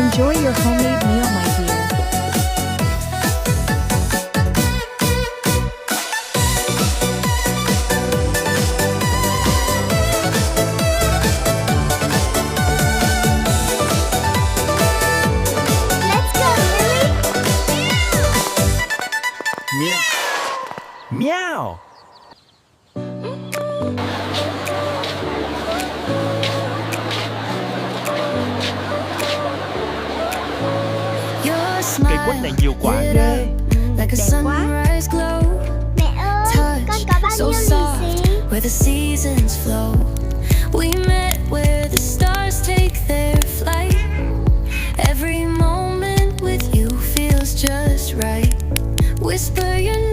Enjoy your homemade meal, my dear. Let's go, Lily. Meow. Meow. Cây quýt này nhiều quả ghê. Đẹp quá. Mẹ ơi, con có bao nhiêu lì xì? Where the seasons flow, we met where the stars take their flight. Every moment with you feels just right. Whisper your